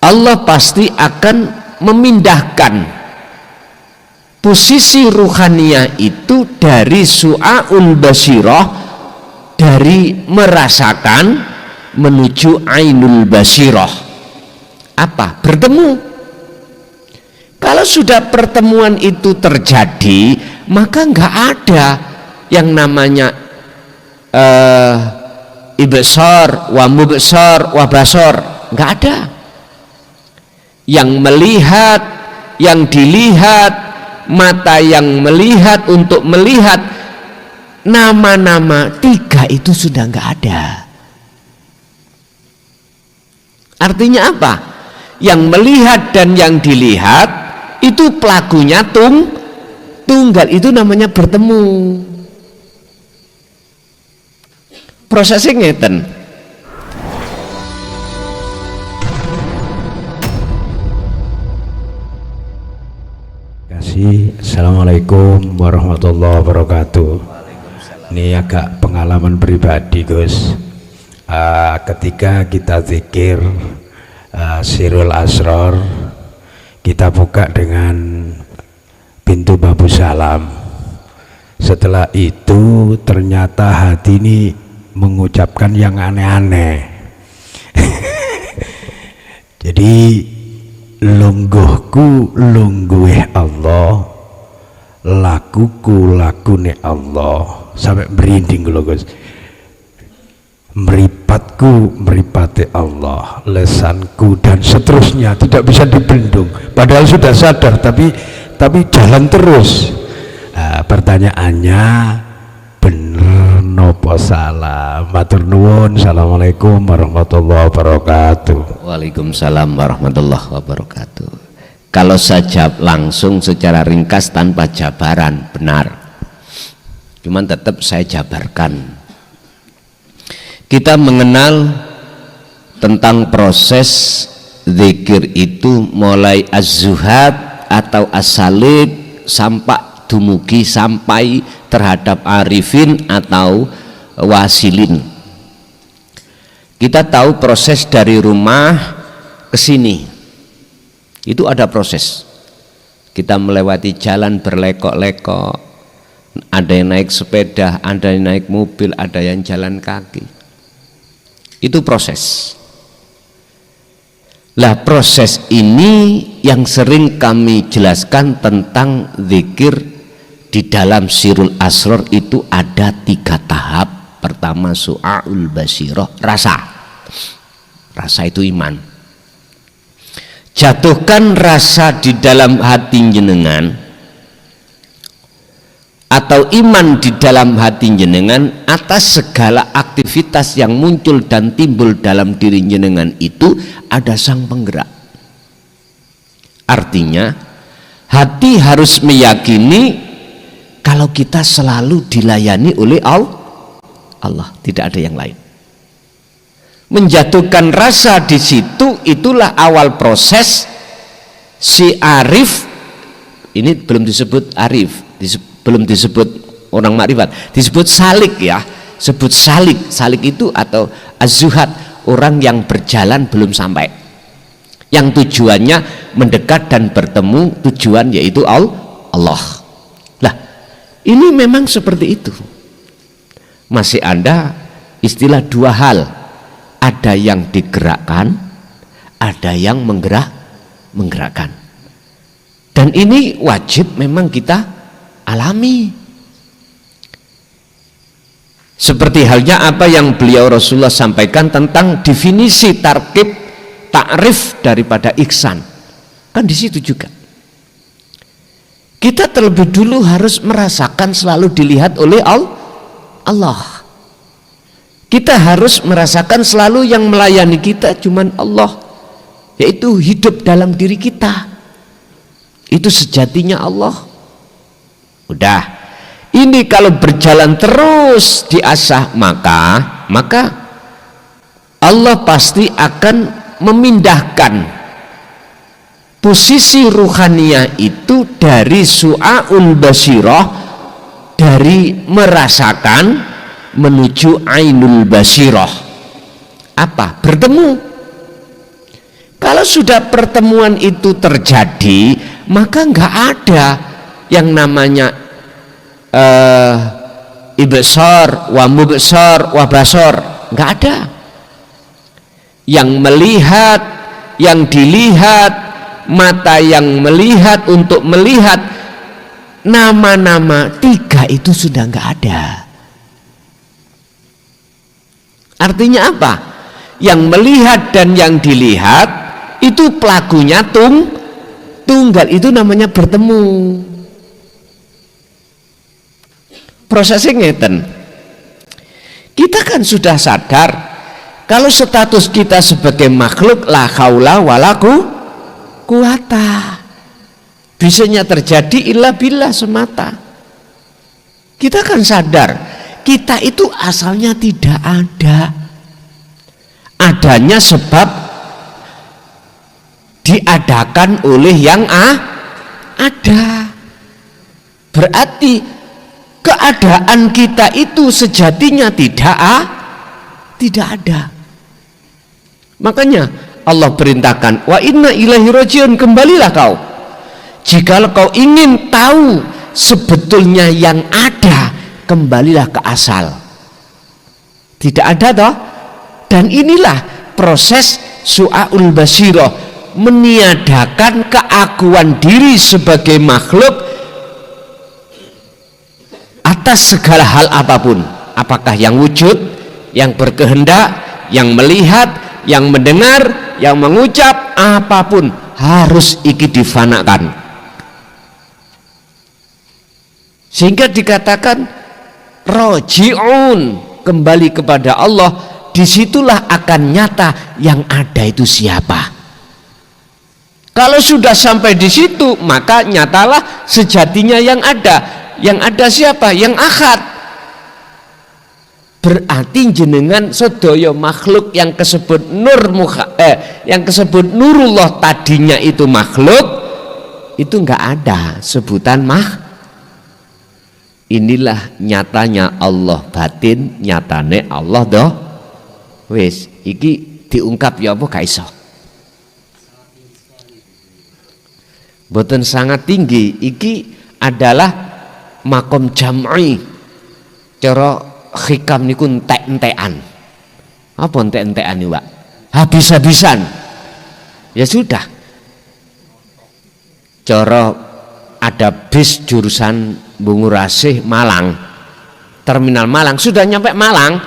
Allah pasti akan memindahkan posisi ruhaniyah itu dari su'aul basirah, dari merasakan menuju ainul basirah. Apa? Bertemu. Kalau sudah pertemuan itu terjadi, maka nggak ada yang namanya ibsar wa mubsar wa basar, nggak ada. Yang melihat, yang dilihat, mata yang melihat untuk melihat, nama-nama tiga itu sudah nggak ada. Artinya apa? Yang melihat dan yang dilihat itu pelakunya tunggal, itu namanya bertemu. Prosesnya ngeten. Assalamualaikum warahmatullahi wabarakatuh. Ini agak pengalaman pribadi, Gus. Ketika kita zikir Sirul Asror, kita buka dengan pintu Babu Salam. Setelah itu ternyata hati ini mengucapkan yang aneh-aneh. Jadi lungguhku lungguhe Allah, lakuku lakune Allah, sampai merinding lho Gus. Meripatku meripati Allah, lesanku, dan seterusnya tidak bisa dibendung. Padahal sudah sadar, tapi jalan terus. Pertanyaannya, bener nopo salah? Matur nuwun. Assalamualaikum warahmatullahi wabarakatuh. Waalaikumsalam warahmatullahi wabarakatuh. Kalau saja langsung secara ringkas tanpa jabaran, benar. Cuman tetap saya jabarkan. Kita mengenal tentang proses zikir itu mulai az-zuhad atau as-salib sampai terhadap arifin atau wasilin. Kita tahu proses dari rumah ke sini itu ada proses. Kita melewati jalan berlekok-lekok, ada yang naik sepeda, ada yang naik mobil, ada yang jalan kaki. Itu proses. Lah proses ini yang sering kami jelaskan tentang zikir di dalam Sirul Asror itu ada 3 tahap. Pertama su'aul basirah, rasa. Rasa itu iman. Jatuhkan rasa di dalam hati jenengan atau iman di dalam hati jenengan atas segala aktivitas yang muncul dan timbul dalam diri jenengan itu ada sang penggerak. Artinya hati harus meyakini kalau kita selalu dilayani oleh Allah, tidak ada yang lain. Menjatuhkan rasa di situ, itulah awal proses si arif. Ini belum disebut arif, belum disebut orang makrifat, disebut salik ya, sebut salik. Salik itu atau az-zuhad, orang yang berjalan belum sampai, yang tujuannya mendekat dan bertemu tujuan yaitu Allah. Lah ini memang seperti itu. Masih ada istilah 2 hal, ada yang digerakkan, ada yang menggerakkan, dan ini wajib memang kita alami. Seperti halnya apa yang beliau Rasulullah sampaikan tentang definisi tarkib ta'rif daripada ihsan, kan di situ juga kita terlebih dulu harus merasakan selalu dilihat oleh Allah. Kita harus merasakan selalu yang melayani kita cuman Allah, yaitu hidup dalam diri kita, itu sejatinya Allah. Udah, ini kalau berjalan terus diasah, maka Allah pasti akan memindahkan posisi ruhaniyah itu dari su'aul basirah, dari merasakan menuju ainul basirah. Apa? Bertemu. Kalau sudah pertemuan itu terjadi, maka nggak ada yang namanya ibsar wa mubsar wa basar, nggak ada. Yang melihat, yang dilihat, mata yang melihat untuk melihat, nama-nama tiga itu sudah nggak ada. Artinya apa? Yang melihat dan yang dilihat itu pelakunya tunggal, itu namanya bertemu. Prosesnya ngeten. Kita kan sudah sadar kalau status kita sebagai makhluk la haula wala quwata, bisanya terjadi illa billah semata. Kita kan sadar kita itu asalnya tidak ada, adanya sebab diadakan oleh yang ada. Berarti keadaan kita itu sejatinya tidak ada. Makanya Allah perintahkan wa inna ilaihi rajiun, kembalilah kau. Jikalau kau ingin tahu sebetulnya yang ada, kembalilah ke asal. Tidak ada toh? Dan inilah proses su'aul basirah, meniadakan keakuan diri sebagai makhluk atas segala hal apapun, apakah yang wujud, yang berkehendak, yang melihat, yang mendengar, yang mengucap, apapun harus iki difanakan. Sehingga dikatakan roji'un, kembali kepada Allah. Disitulah akan nyata yang ada itu siapa. Kalau sudah sampai di situ, maka nyatalah sejatinya yang ada. Yang ada siapa? Yang ahad. Berarti jenengan sedaya makhluk yang disebut yang disebut nurullah tadinya itu makhluk, itu enggak ada sebutan Inilah nyatanya Allah batin, nyatane Allah doh. Wis, iki diungkap ya apa gak iso. Boten sangat tinggi, iki adalah makom jam'i. Cara hikam niku entek-entekan. Apa entek-entekan iki, Pak? Habis-habisan. Ya sudah. Cara ada bis jurusan Bungurasih Malang, terminal Malang, sudah nyampe Malang,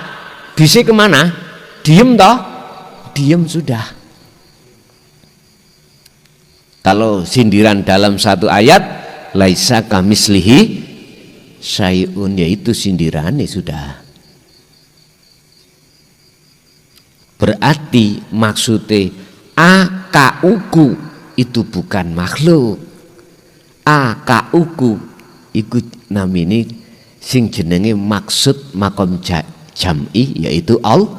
bisnya kemana? Diem toh? Diem sudah. Kalau sindiran dalam satu ayat, laisa kamislihi syai'un, yaitu sindirannya sudah. Berarti maksudnya akauku itu bukan makhluk. Akauku ikut namini sing jenenge maksud makom jam'i, yaitu Allah.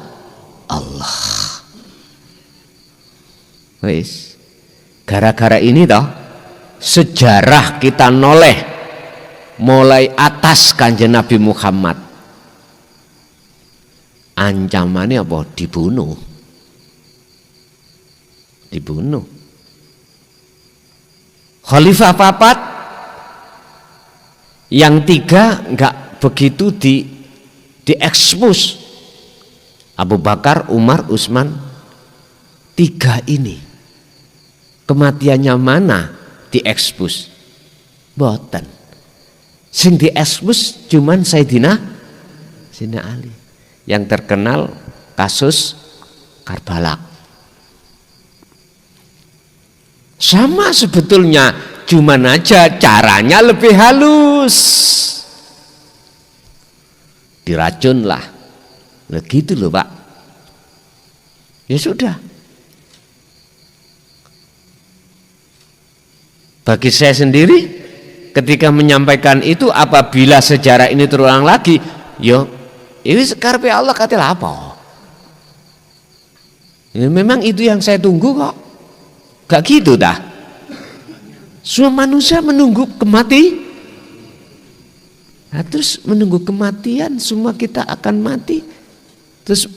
Wis, gara-gara ini toh sejarah kita noleh mulai atas Kanjeng Nabi Muhammad. Ancamannya apa? Dibunuh. Khalifah papat, yang tiga enggak begitu diekspos. Abu Bakar, Umar, Utsman. Tiga ini kematiannya mana diekspos? Boten. Sing diekspos cuman Sayyidina Ali. Yang terkenal kasus Karbala. Sama sebetulnya, cuman aja caranya lebih halus. Diracun lah. Begitu loh Pak. Ya sudah. Bagi saya sendiri, ketika menyampaikan itu, apabila sejarah ini terulang lagi, yo, ini karpe Allah kata apa? Ini memang itu yang saya tunggu kok. Gak gitu dah. Semua manusia menunggu kematian. Nah, terus menunggu kematian, semua kita akan mati. Terus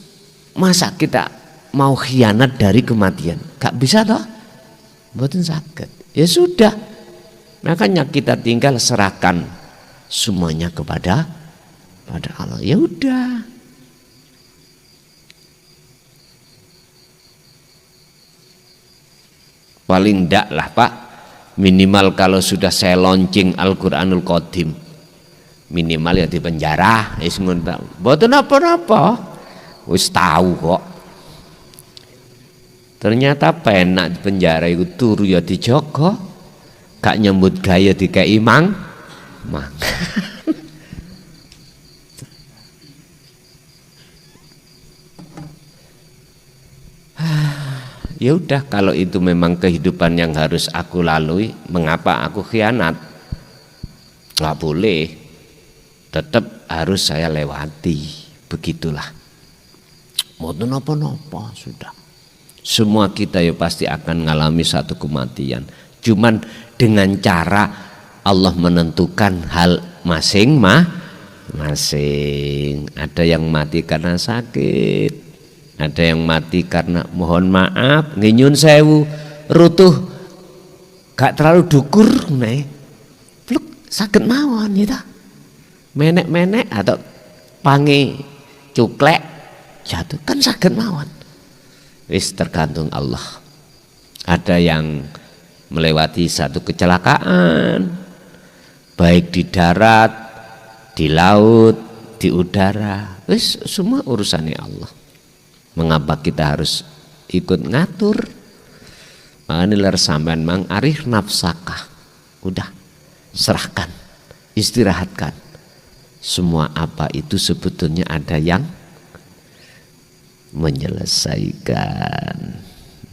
masa kita mau khianat dari kematian. Gak bisa toh? Mboten saged. Ya sudah. Makanya kita tinggal serahkan semuanya kepada Allah. Ya udah. Paling ndak lah Pak, minimal kalau sudah saya launching Al-Quranul Qadim, minimal ya di penjara, mboten apa-apa, wis tahu kok. Ternyata penak di penjara itu turu ya dijogo, gak nyambut gaya dikei mang. Ya udah, kalau itu memang kehidupan yang harus aku lalui, mengapa aku khianat? Nggak boleh, tetap harus saya lewati. Begitulah. Mau nopo-nopo sudah. Semua kita ya pasti akan mengalami satu kematian. Cuman dengan cara Allah menentukan hal masing-masing. Ada yang mati karena sakit. Ada yang mati karena mohon maaf nginyun sewu rutuh gak terlalu dukur nih, pluk sakit mawon gitu, menek atau pangi cuklek jatuh kan sakit mawon. Wis tergantung Allah. Ada yang melewati satu kecelakaan baik di darat, di laut, di udara, wis semua urusannya Allah. Mengapa kita harus ikut ngatur? Makanya ler sampean mang arif nafsakah. Udah, serahkan, istirahatkan. Semua apa itu sebetulnya ada yang menyelesaikan.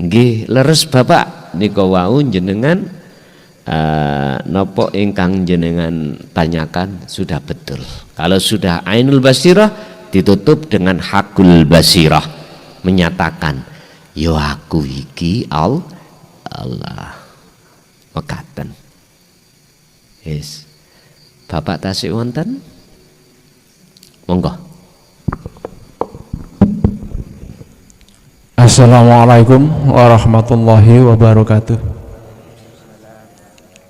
Nggih, leres Bapak nika wau jenengan nopo ingkang jenengan tanyakan sudah betul. Kalau sudah ainul basirah ditutup dengan hakul basirah. Menyatakan yo aku iki Allah mekaten. Yes. Bapak tasik wonten? Monggo. Assalamualaikum warahmatullahi wabarakatuh.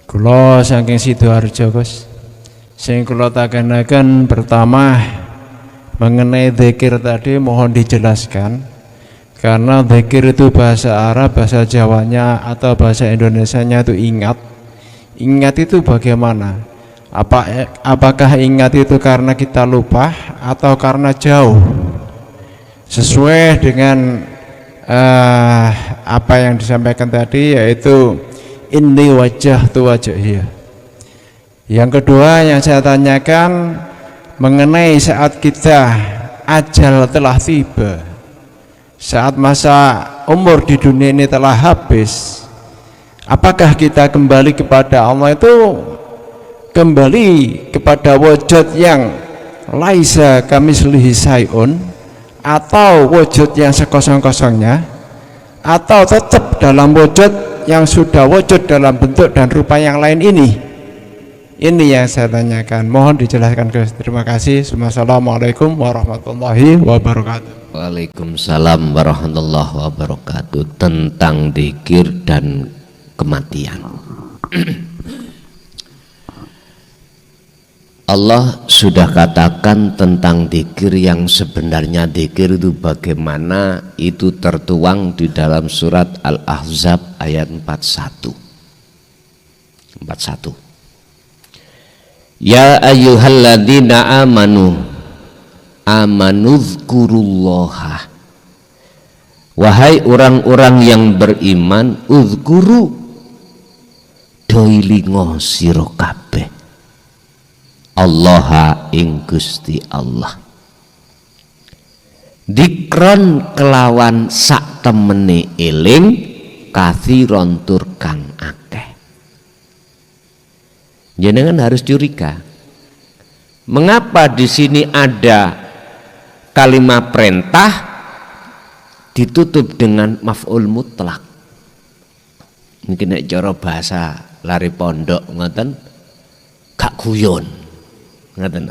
Kula saking Sidoarjo Gus. Sing kula takanaken pertama mengenai zikir tadi mohon dijelaskan. Karena zikir itu bahasa Arab, bahasa Jawanya atau bahasa Indonesianya itu ingat. Ingat itu bagaimana? Apakah ingat itu karena kita lupa atau karena jauh? Sesuai dengan apa yang disampaikan tadi, yaitu inni wajjahtu wajhiya. Yang kedua yang saya tanyakan mengenai saat kita ajal telah tiba, saat masa umur di dunia ini telah habis, apakah kita kembali kepada Allah itu kembali kepada wujud yang laisa kamislihi syai'un, atau wujud yang sekosong-kosongnya, atau tetap dalam wujud yang sudah wujud dalam bentuk dan rupa yang lain ini? Ini yang saya tanyakan, mohon dijelaskan Gus. Terima kasih. Assalamualaikum warahmatullahi wabarakatuh. Waalaikumsalam warahmatullahi wabarakatuh. Tentang dzikir dan kematian. Allah sudah katakan tentang dzikir yang sebenarnya dzikir itu bagaimana, itu tertuang di dalam surat Al-Ahzab ayat 41. Ya ayyuhalladzina amanuzkurullaha, wahai orang-orang yang beriman, uzkuru doilingo sira kabeh Allaha ing Gusti Allah, dikron kelawan sak temene eling, kathiron tur kang akeh. Jenengan harus curiga, mengapa di sini ada kalimat perintah ditutup dengan maf'ul mutlak? Mungkin nek cara bahasa lari pondok ngoten, gak guyon ngoten.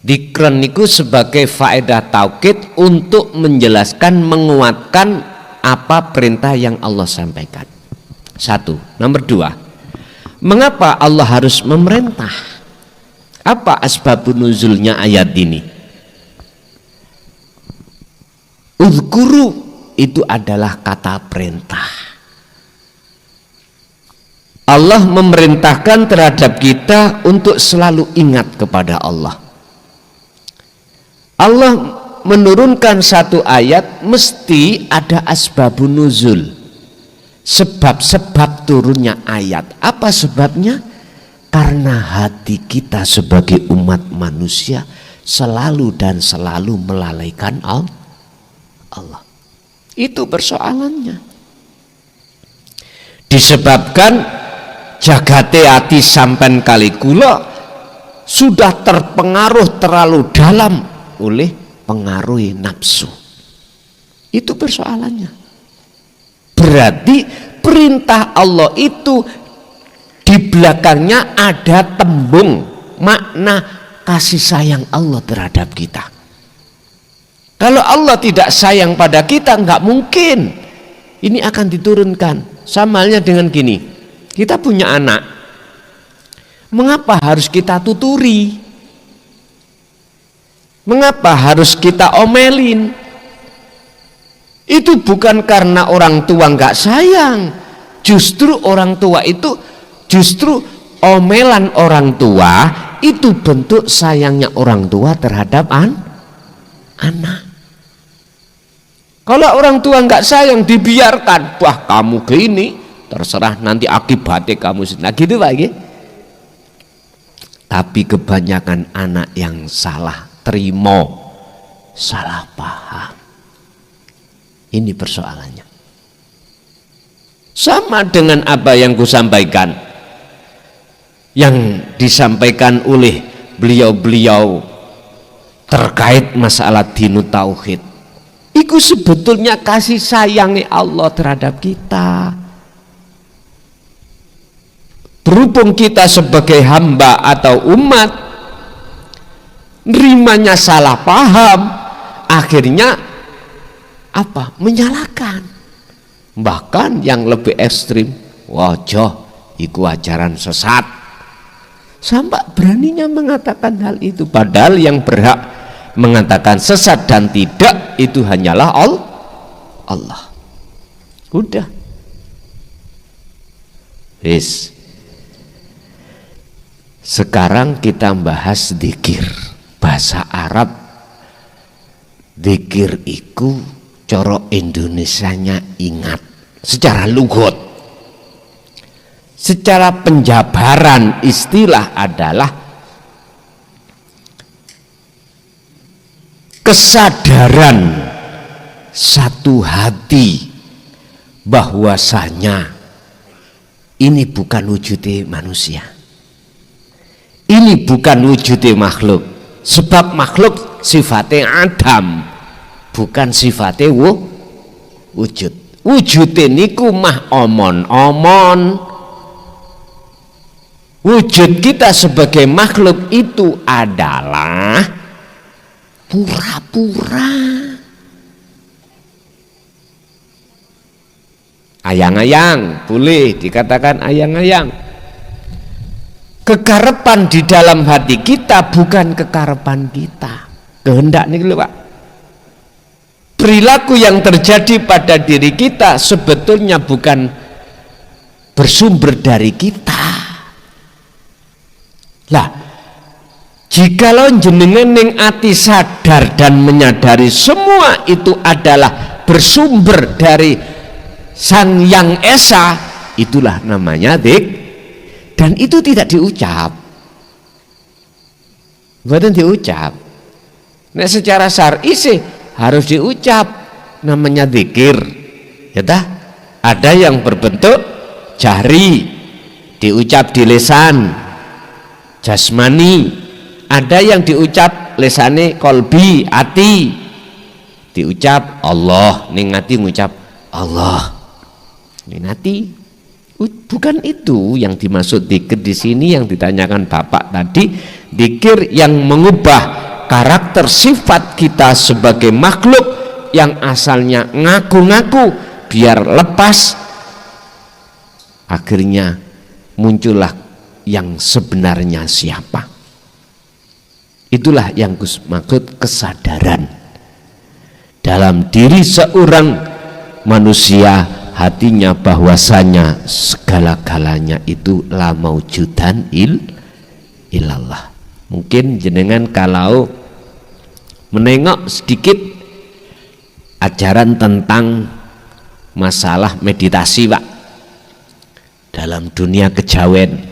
Dikron niku sebagai faedah taukid untuk menjelaskan, menguatkan apa perintah yang Allah sampaikan. Satu. Nomor dua, mengapa Allah harus memerintah? Apa asbabun nuzulnya ayat ini? Uzkuru itu adalah kata perintah. Allah memerintahkan terhadap kita untuk selalu ingat kepada Allah. Allah menurunkan satu ayat mesti ada asbabun nuzul, sebab-sebab turunnya ayat. Apa sebabnya? Karena hati kita sebagai umat manusia selalu dan selalu melalaikan Allah. Itu persoalannya. Disebabkan jagate ati sampen kali kula sudah terpengaruh terlalu dalam oleh pengaruh nafsu. Itu persoalannya. Berarti perintah Allah itu di belakangnya ada tembung makna kasih sayang Allah terhadap kita. Kalau Allah tidak sayang pada kita, nggak mungkin ini akan diturunkan. Sama halnya dengan gini, kita punya anak, mengapa harus kita tuturi? Mengapa harus kita omelin? Itu bukan karena orang tua nggak sayang. Justru orang tua itu, justru omelan orang tua itu bentuk sayangnya orang tua terhadap anak. Kalau orang tua nggak sayang, dibiarkan, wah kamu gini, terserah nanti akibatnya kamu sendiri. Nah gitu Pak ya. Tapi kebanyakan anak yang salah terima, salah paham. Ini persoalannya. Sama dengan apa yang kusampaikan, yang disampaikan oleh beliau-beliau terkait masalah dinu tauhid. Itu sebetulnya kasih sayangnya Allah terhadap kita. Berhubung kita sebagai hamba atau umat nerimanya salah paham, akhirnya apa? Menyalahkan. Bahkan yang lebih ekstrim, wajah iku ajaran sesat. Sampai beraninya mengatakan hal itu, padahal yang berhak mengatakan sesat dan tidak itu hanyalah Allah. Udah. Wis. Sekarang kita bahas dzikir. Bahasa Arab dzikir iku cara Indonesianya ingat secara lugat. Secara penjabaran istilah adalah kesadaran satu hati bahwasanya ini bukan wujudnya manusia, ini bukan wujudnya makhluk, sebab makhluk sifatnya Adam, bukan sifatnya wujud. Wujudnya niku mah omon-omon. Wujud kita sebagai makhluk itu adalah pura-pura. Ayang-ayang, boleh dikatakan ayang-ayang. Kekarepan di dalam hati kita bukan kekarepan kita. Kehendak nih Pak. Perilaku yang terjadi pada diri kita sebetulnya bukan bersumber dari kita. Lah, jikalau jenengan ning ati sadar dan menyadari semua itu adalah bersumber dari Sang Yang Esa, itulah namanya dik, dan itu tidak diucap. Bukan diucap. Nah, secara syar'i sih harus diucap, namanya zikir. Ya dah? Ada yang berbentuk jahri, diucap di lisan jasmani, ada yang diucap lesane kolbi, ati, diucap Allah, ning ati ngucap Allah, ning ati. Bukan itu yang dimaksud dzikir di sini yang ditanyakan Bapak tadi. Dzikir yang mengubah karakter sifat kita sebagai makhluk yang asalnya ngaku-ngaku biar lepas, akhirnya muncullah yang sebenarnya siapa. Itulah yang Gus maksud kesadaran dalam diri seorang manusia, hatinya bahwasanya segala-galanya itu la maujudan ilallah. Mungkin jenengan kalau menengok sedikit ajaran tentang masalah meditasi Pak, dalam dunia kejawen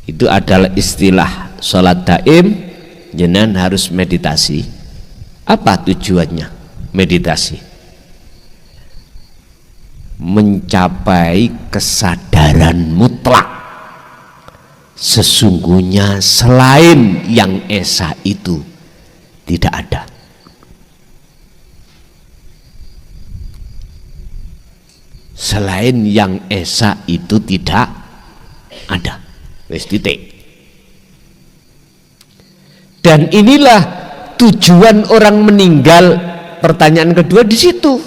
itu adalah istilah sholat daim, jenengan harus meditasi. Apa tujuannya meditasi? Mencapai kesadaran mutlak, sesungguhnya selain yang esa itu tidak ada. Selain yang esa itu tidak ada. Wes titik. Dan inilah tujuan orang meninggal. Pertanyaan kedua di situ.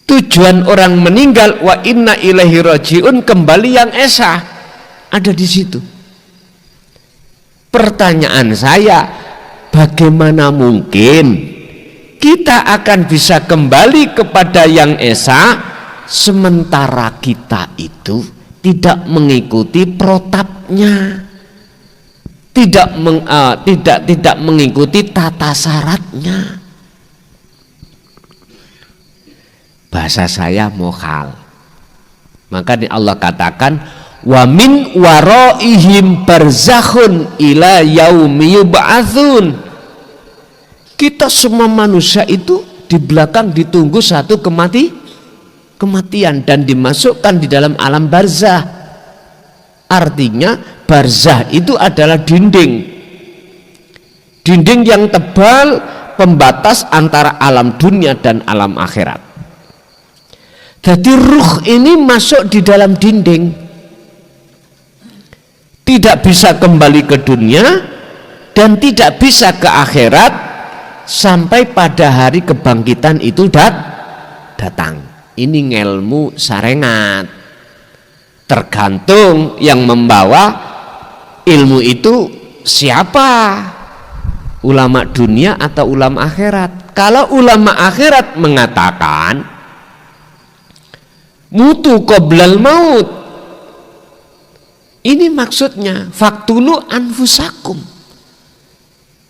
Tujuan orang meninggal wa inna ilaihi rajiun, kembali yang esa, ada di situ. Pertanyaan saya, bagaimana mungkin kita akan bisa kembali kepada yang esa sementara kita itu tidak mengikuti protapnya, tidak mengikuti tata syaratnya. Bahasa saya mokal. Maka Allah katakan wa min waraihim barzakhun ila yaumi yub'atsun. Kita semua manusia itu di belakang ditunggu satu kematian dan dimasukkan di dalam alam barzah. Artinya barzah itu adalah dinding yang tebal pembatas antara alam dunia dan alam akhirat. Jadi ruh ini masuk di dalam dinding, tidak bisa kembali ke dunia dan tidak bisa ke akhirat sampai pada hari kebangkitan itu datang. Ini ngelmu sarengat, tergantung yang membawa ilmu itu siapa, ulama dunia atau ulama akhirat. Kalau ulama akhirat mengatakan mutu qoblal maut, ini maksudnya faktulu anfusakum,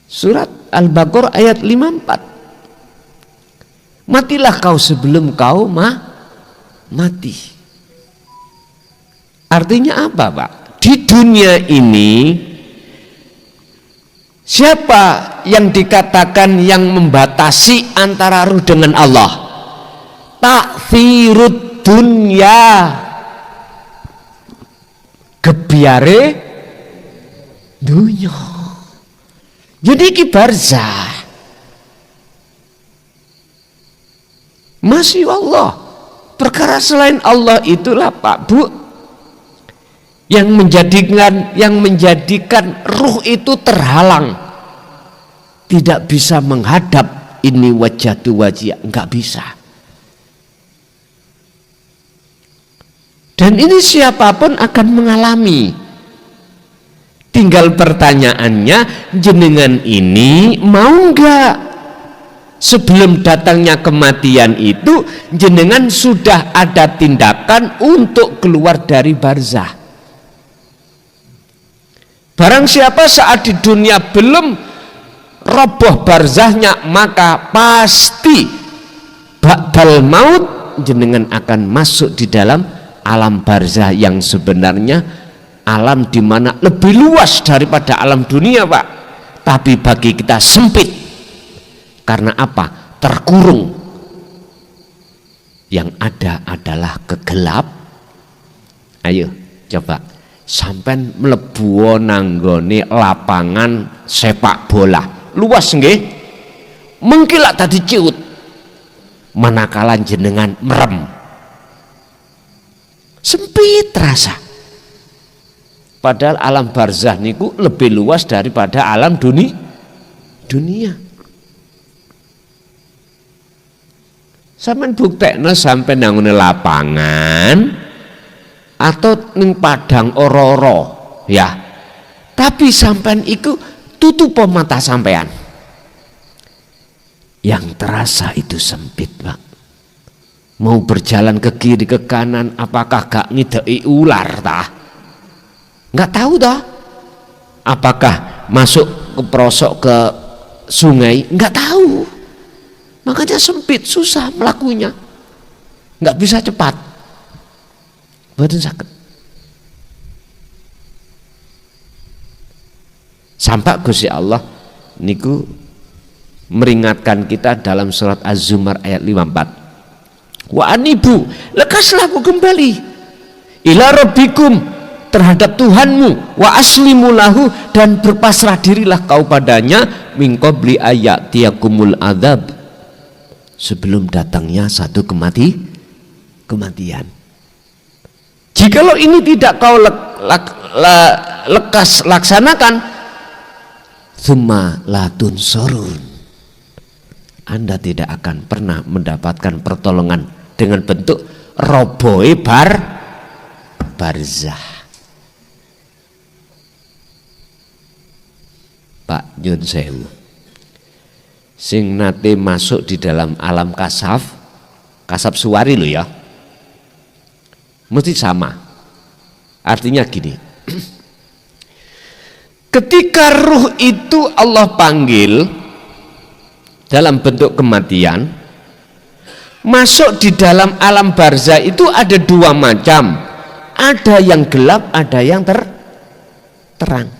surat Al-Baqarah ayat 54. Matilah kau sebelum kau mati. Artinya apa Pak? Di dunia ini siapa yang dikatakan yang membatasi antara ruh dengan Allah? Ta'thirud dunya, gebiare dunya. Jadi iki barzah. Masih Allah. Perkara selain Allah itulah Pak Bu yang menjadikan ruh itu terhalang, tidak bisa menghadap ini wajah tu wajah, enggak bisa. Dan ini siapapun akan mengalami. Tinggal pertanyaannya, jenengan ini mau enggak sebelum datangnya kematian itu jenengan sudah ada tindakan untuk keluar dari barzah. Barang siapa saat di dunia belum roboh barzahnya, maka pasti ba'dal maut jenengan akan masuk di dalam alam barzah yang sebenarnya alam di mana lebih luas daripada alam dunia Pak, tapi bagi kita sempit. Karena apa? Terkurung. Yang ada adalah kegelap. Ayo coba sampean mlebu nanggone lapangan sepak bola luas nggih, mengkilat tadi ciut, manakala jenengan merem, sempit terasa. Padahal alam barzah niku lebih luas daripada alam dunia. Sampeyan buktekno sampai nang lapangan atau ning padang ora-ora ya. Tapi sampean iku tutup mata sampean. Yang terasa itu sempit, Pak. Mau berjalan ke kiri ke kanan, apakah gak ngideki ular tah? Nggak tahu dah. Apakah masuk ke pelosok ke sungai? Nggak tahu. Makanya sempit, susah melakunya, nggak bisa cepat, badan sakit. Sampai Gusti Allah niku meringatkan kita dalam surat Az-Zumar ayat 54. Wa anibu, lekaslah kembali ila rabbikum, terhadap Tuhanmu, wa aslimu lahu, dan berpasrah dirilah kau padanya, min qabli ayatiyakumul adzab, sebelum datangnya satu kematian. Jikalau ini tidak kau lekas laksanakan, tsumma la tunsurun, Anda tidak akan pernah mendapatkan pertolongan dengan bentuk roboe barzah. Pak Nyun Sewu, sing nate masuk di dalam alam kasaf suwari lo ya, mesti sama. Artinya gini, ketika ruh itu Allah panggil dalam bentuk kematian, masuk di dalam alam barzah itu ada dua macam, ada yang gelap, ada yang terang.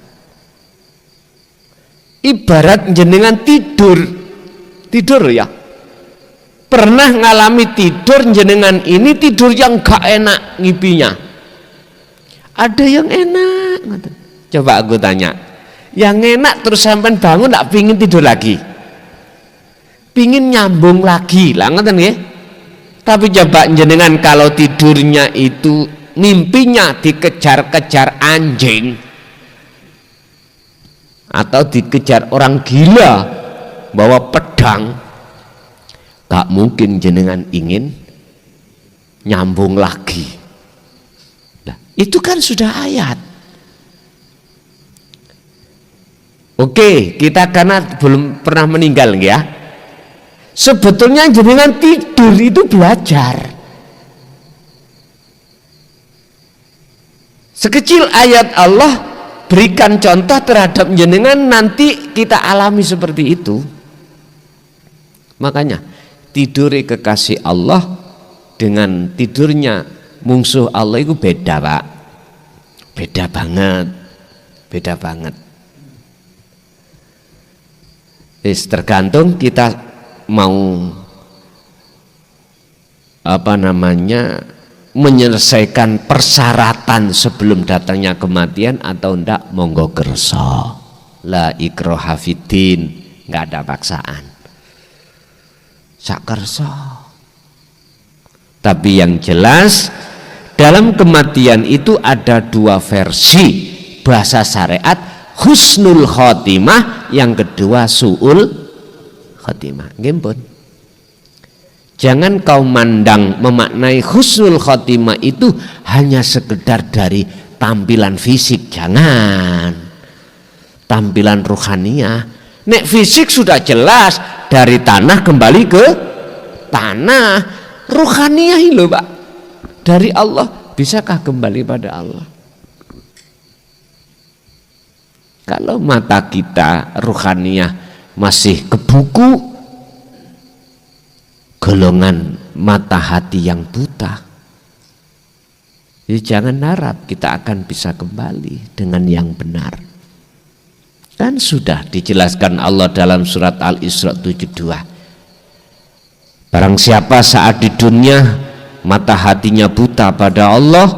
Ibarat jenengan tidur ya, pernah ngalami tidur jenengan ini, tidur yang gak enak ngipinya, ada yang enak. Coba aku tanya, yang enak terus sampai bangun gak pingin tidur lagi, pingin nyambung lagi lah, ngoten ya. Tapi coba jenengan kalau tidurnya itu mimpinya dikejar-kejar anjing atau dikejar orang gila bawa pedang, gak mungkin jenengan ingin nyambung lagi. Nah, itu kan sudah ayat. Oke, kita karena belum pernah meninggal ya, sebetulnya jenengan tidur itu belajar. Sekecil ayat Allah berikan contoh terhadap jenengan, nanti kita alami seperti itu. Makanya tidur kekasih Allah dengan tidurnya musuh Allah itu beda, Pak. Beda banget. Tergantung kita mau menyelesaikan persyaratan sebelum datangnya kematian atau ndak, monggo kersa. La ikraha fiddin, nggak ada paksaan, sak kersa. Tapi yang jelas dalam kematian itu ada dua versi bahasa syariat, husnul khotimah, yang kedua su'ul khotimah. Nggih. Jangan kau memaknai husnul khotimah itu hanya sekedar dari tampilan fisik, jangan. Tampilan ruhaniyah. Nek fisik sudah jelas, dari tanah kembali ke tanah. Ruhaniyah itu, Pak, dari Allah, bisakah kembali pada Allah? Kalau mata kita ruhaniyah masih ke buku, golongan mata hati yang buta, ya jangan harap kita akan bisa kembali dengan yang benar. Kan sudah dijelaskan Allah dalam surat Al-Isra 72. Barang siapa saat di dunia mata hatinya buta pada Allah,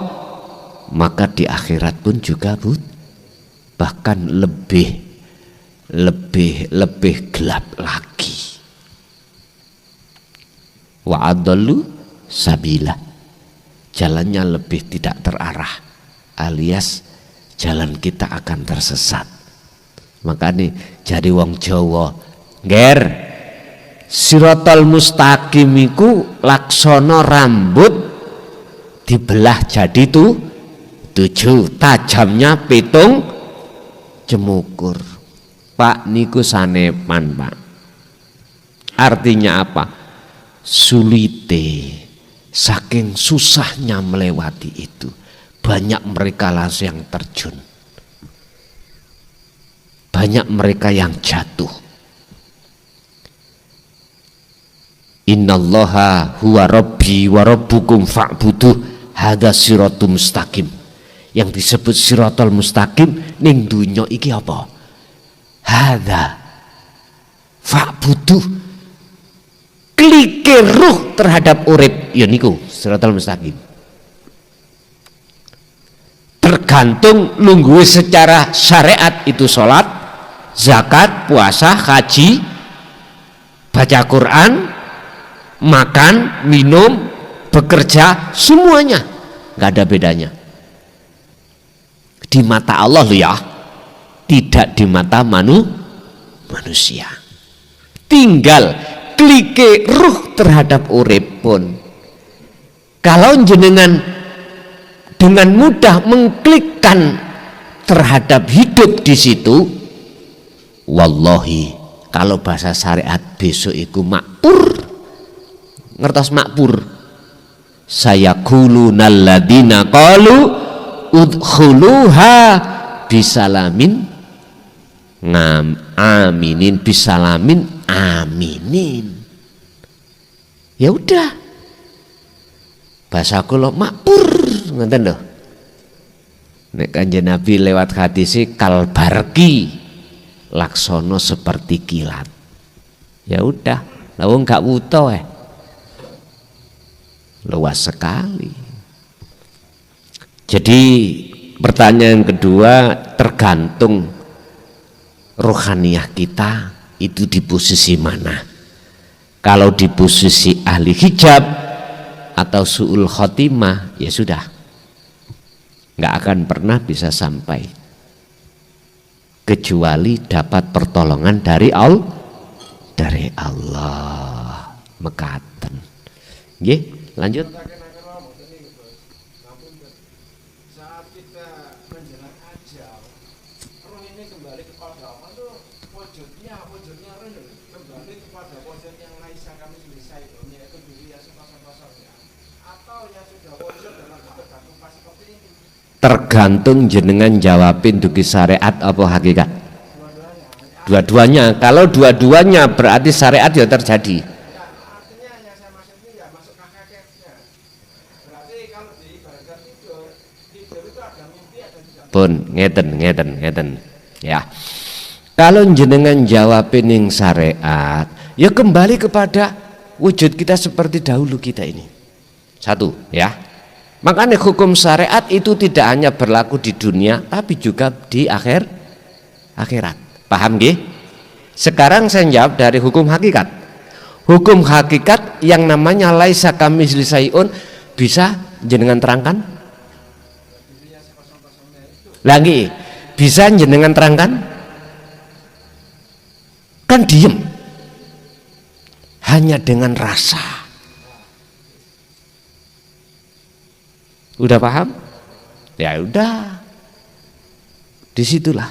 maka di akhirat pun juga buta, bahkan lebih gelap lagi. Wa adallu sabila, jalannya lebih tidak terarah, alias jalan kita akan tersesat. Makanya jadi wong Jawa nger siratal mustaqim iku laksana rambut dibelah jadi 7, tajamnya pitung jemukur. Pak niku sanepan Pak. Artinya apa? Sulite, saking susahnya melewati itu, banyak mereka langsung yang terjun, banyak mereka yang jatuh. Innallaha huwa rabbi wa rabbukum fa'buduh hadza siratum mustaqim. Yang disebut siratal mustaqim ning dunya iki apa? Hadza fa'buduh, klike ruh terhadap urip ya niku siratal mustaqim. Tergantung lungguhe secara syariat itu sholat, zakat, puasa, haji, baca Quran, makan, minum, bekerja, semuanya nggak ada bedanya di mata Allah loh ya, tidak di mata manusia. Tinggal klike ruh terhadap urip pun. Kalau jenengan dengan mudah mengklikkan terhadap hidup di situ, wallahi kalau bahasa syariat besok itu makpur. Ngertos makpur? Saya kulunal ladina qalu udkhuluha bisalamin aminin, bisalamin aminin. Ya udah, bahasa kula makpur ngoten lho. Nek Kanjeng Nabi lewat hadis kal barki, laksono seperti kilat. Ya udah, lawang gak wuto luas sekali. Jadi pertanyaan kedua, tergantung rohaniyah kita itu di posisi mana. Kalau di posisi ahli hijab atau su'ul khotimah, ya sudah, nggak akan pernah bisa sampai kecuali dapat pertolongan dari Allah mekaten. Nggih, lanjut. Saat kita menjelang ajal, roh ini kembali kepada Allah itu wujudnya kembali kepada wujud yang laisa kami bisa itu, yaitu diri yang sepasang-pasangnya, atau yang sudah wujud dalam bentuk rupa seperti ini. Tergantung jenengan jawabin duki syariat apa hakikat. Dua-duanya. Kalau dua-duanya berarti syariat ya terjadi. Artinya yang saya maksud ini ya masuk hakikatnya. Berarti kalau diibaratkan tidur itu ada mimpi, ada tidak. Pun ngeten ya. Kalau jenengan jawabin yang syariat, ya kembali kepada wujud kita seperti dahulu kita ini. Satu ya. Makanya hukum syariat itu tidak hanya berlaku di dunia, tapi juga di akhirat. Paham nggih? Sekarang saya jawab dari hukum hakikat. Hukum hakikat yang namanya laisa kamitsli syai'un bisa jenengan terangkan? Lagi bisa jenengan terangkan? Kan diem, hanya dengan rasa. Udah paham? Ya udah, disitulah.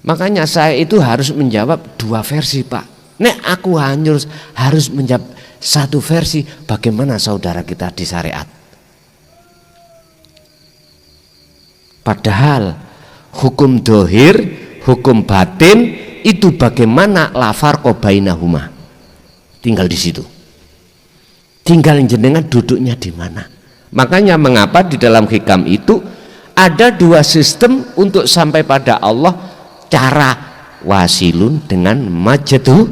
Makanya saya itu harus menjawab dua versi Pak. Nek aku harus menjawab satu versi. Bagaimana saudara kita di syariat? Padahal hukum dohir, hukum batin itu bagaimana lafar bainahuma. Tinggal di situ. Tinggal jenengan duduknya di mana. Makanya mengapa di dalam hikam itu ada dua sistem untuk sampai pada Allah, cara wasilun dengan majadubun.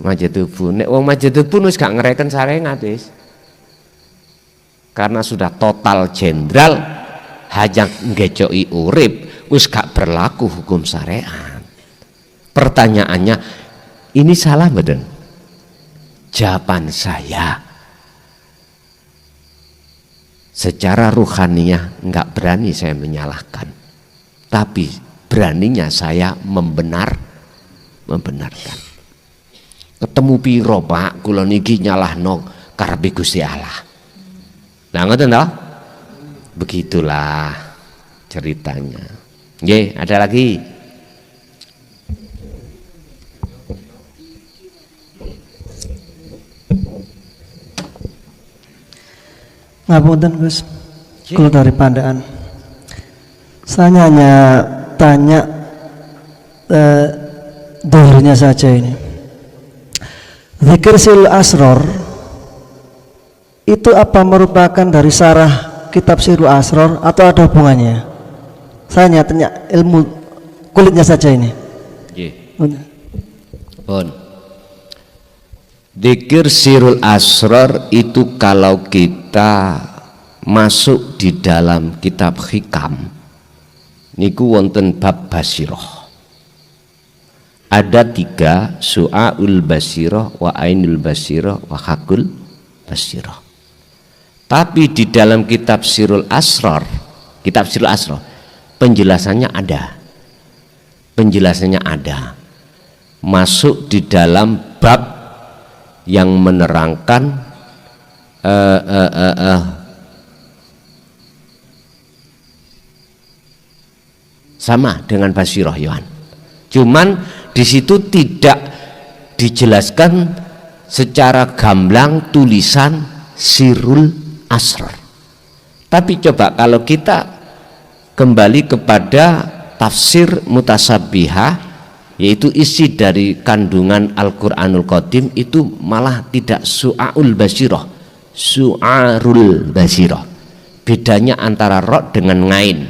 Nek wong majadubun wis gak ngereken sarengat wis. Karena sudah total jenderal hanya ngejoki urip, wis gak berlaku hukum syariat. Pertanyaannya, ini salah mboten? Jawaban saya, secara ruhaniyah nggak berani saya menyalahkan. tapi beraninya saya membenarkan. Ketemu piro Pak, kula niki nyalahno karepe Gusti Allah. Nah ngoten toh? Begitulah ceritanya. Nggih, ada lagi? Ngapunten Gus, kalau dari Pandaan saya hanya tanya dohirnya saja ini. Zikir sil asror itu apa merupakan dari sarah kitab Sirul Asror atau ada hubungannya? Saya hanya tanya ilmu kulitnya saja ini. Pun. Zikir Sirul Asror itu kalau kita masuk di dalam kitab hikam niku wonten bab basiroh. Ada 3, su'aul basiroh, wa ainul basiroh, wa hakul basiroh. Tapi di dalam kitab Sirul Asror, penjelasannya ada. Masuk di dalam bab yang menerangkan sama dengan basiroh Yohan. Cuman di situ tidak dijelaskan secara gamblang tulisan Sirul Asror. Tapi coba kalau kita kembali kepada tafsir mutasabihah, yaitu isi dari kandungan Al-Qur'anul Qadim, itu malah tidak su'aul basiroh, su'arul basiroh. Bedanya antara ro dengan ngain.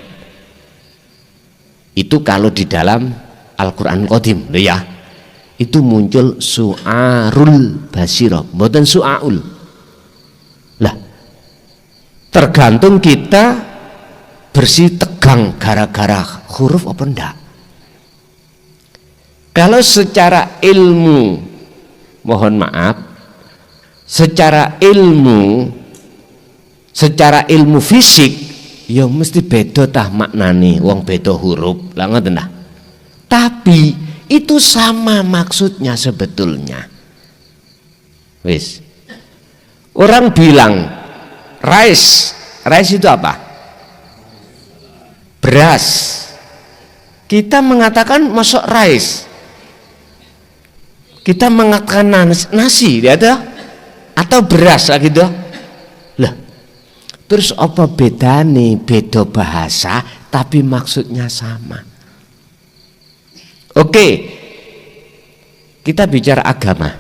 Itu kalau di dalam Al-Qur'an Qadim ya, itu muncul su'arul basirah, bukan su'aul. Lah, tergantung kita bersih tegang gara-gara huruf apa enggak. Kalau secara ilmu, mohon maaf, secara ilmu fisik ya mesti beda tah maknane, wong beda huruf lah ngoten dah. Tapi itu sama maksudnya sebetulnya. Wis. Orang bilang rice itu apa? Beras. Kita mengatakan masuk rice. Kita mengatakan nasi, ya toh? Atau beras gitu. Lah. Terus apa bedane? Beda bahasa tapi maksudnya sama. Oke, kita bicara agama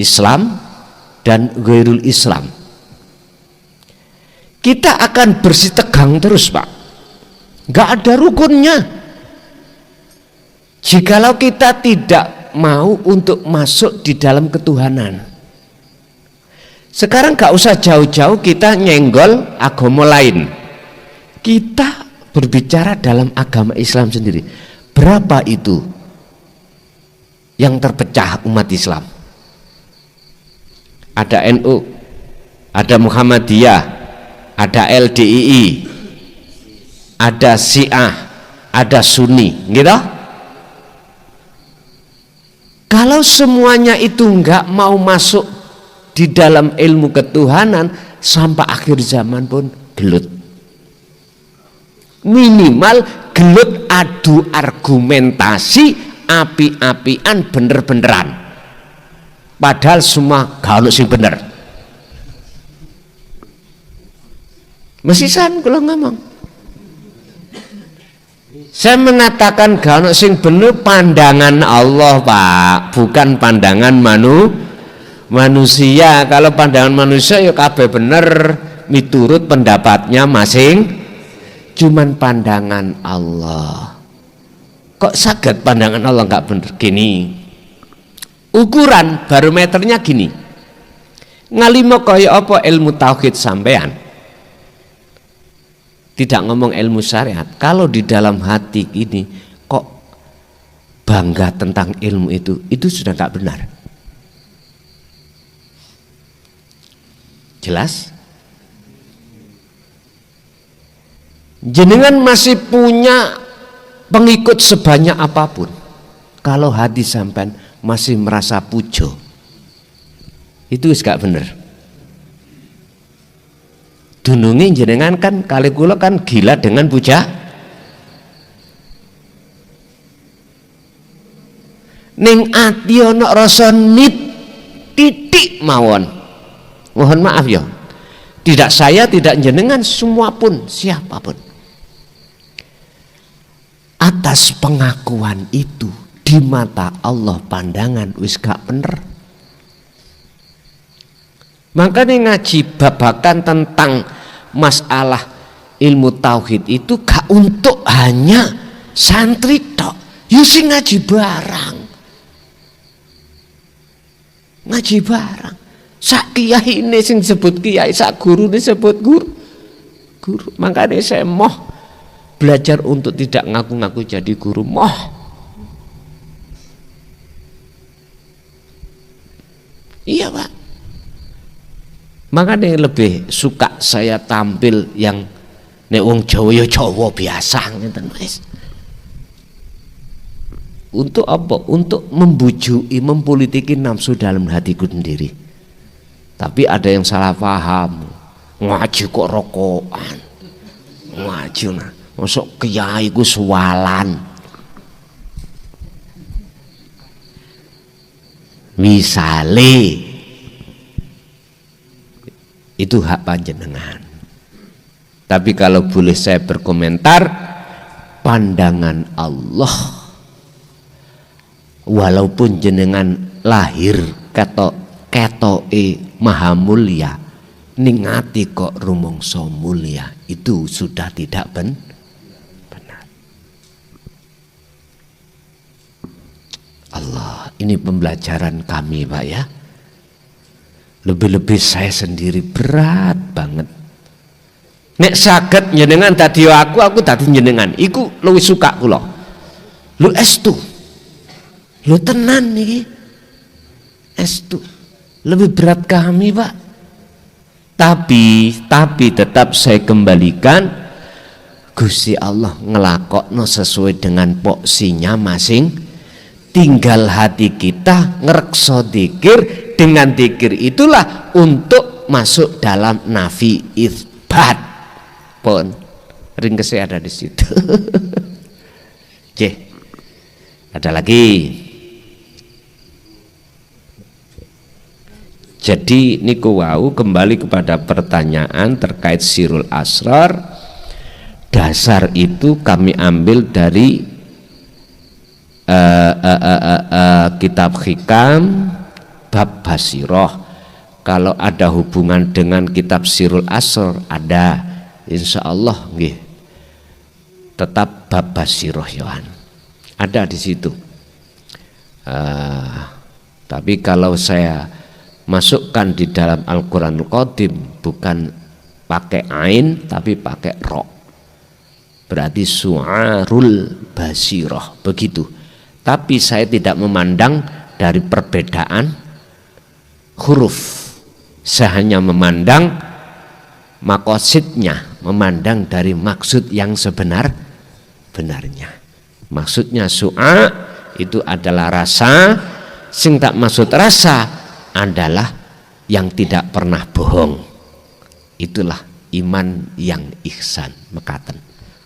Islam dan ghairul Islam. Kita akan bersih tegang terus Pak, nggak ada rukunnya. Jikalau kita tidak mau untuk masuk di dalam ketuhanan. Sekarang nggak usah jauh-jauh kita nyenggol agama lain, kita berbicara dalam agama Islam sendiri. Berapa itu yang terpecah umat Islam? Ada NU, ada Muhammadiyah, ada LDII, ada Syiah, ada Sunni, gitu. Kalau semuanya itu enggak mau masuk di dalam ilmu ketuhanan, sampai akhir zaman pun gelut. Minimal gelut adu argumentasi api-apian bener-beneran, padahal semua gak ono sing bener. Mesisan kalau ngomong, saya mengatakan gak ono sing bener pandangan Allah Pak, bukan pandangan manusia. Kalau pandangan manusia ya kabeh bener miturut pendapatnya masing. Cuman pandangan Allah, kok saged pandangan Allah nggak bener? Gini, ukuran barometernya gini, ngalimo kaya apa ilmu tauhid sampean, tidak ngomong ilmu syariat. Kalau di dalam hati ini kok bangga tentang ilmu itu sudah nggak benar. Jelas? jenengan masih punya pengikut sebanyak apapun, kalau hati sampean masih merasa pujo, itu gak bener. Dunungi jenengan kan kali kula kan gila dengan puja. Ning ati ana rasa nit titik mawon. Mohon maaf ya. Tidak saya, tidak jenengan, semua pun, siapapun. Atas pengakuan itu di mata Allah pandangan wis gak bener. Makanya ngaji babakan tentang masalah ilmu tauhid itu gak untuk hanya santri tok. Yusi ngaji barang. Ngaji barang. Sak kiai ini sing sebut kiai, sak guru ini sebut guru. Makanya saya moh belajar untuk tidak ngaku-ngaku jadi guru, moh. Iya Pak. Makanya lebih suka saya tampil yang nek wong Jawa ya Jawa biasa ngeten wis. Untuk apa? Untuk membujui, mempolitiki nafsu dalam hatiku sendiri. Tapi ada yang salah paham. Ngaji kok rokokan. Ngaji nah, masuk kiai ku suwalan. Misale itu hak panjenengan. Tapi kalau boleh saya berkomentar, pandangan Allah, walaupun jenengan lahir ketoke maha mulia, ningati kok rumangsa mulia, itu sudah tidak benar. Allah, ini pembelajaran kami Pak ya. Lebih-lebih saya sendiri berat banget. Nek saged jenengan dadi aku dadi jenengan. Iku luwih suka kula. Lu estu. Lu tenan niki. Estu. Lebih berat kami, Pak. Tapi tetap saya kembalikan, Gusti Allah ngelakokno sesuai dengan porsinya masing. Tinggal hati kita ngerekso dzikir. Dengan dzikir itulah untuk masuk dalam nafi itsbat. Pun ringkesnya ada di situ. Oke. Ada lagi. Jadi niku wau kembali kepada pertanyaan terkait Sirul Asrar. Dasar itu kami ambil dari kitab Hikam bab Basiroh. Kalau ada hubungan dengan kitab Sirul Asrar ada, insya Allah nggih. Tetap bab Basiroh Yohan ada di situ. Tapi kalau saya masukkan di dalam Al-Quranul Qadim bukan pakai ain tapi pakai ro, berarti su'arul Basiroh begitu. Tapi saya tidak memandang dari perbedaan huruf, saya hanya memandang makosidnya, memandang dari maksud yang sebenarnya. Maksudnya su'a itu adalah rasa, sing tak maksud rasa adalah yang tidak pernah bohong. Itulah iman yang ihsan mekaten.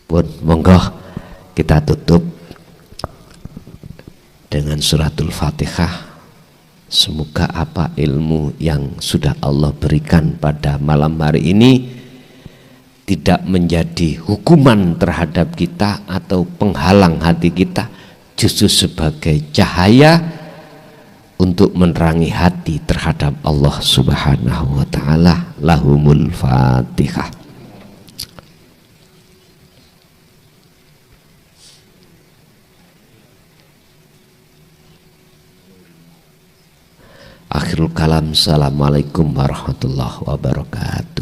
Pun monggo kita tutup dengan suratul Fatihah. Semoga apa ilmu yang sudah Allah berikan pada malam hari ini tidak menjadi hukuman terhadap kita atau penghalang hati kita, justru sebagai cahaya untuk menerangi hati terhadap Allah Subhanahu wa taala. Lahumul Fatihah. Akhirul kalam. Assalamualaikum warahmatullahi wabarakatuh.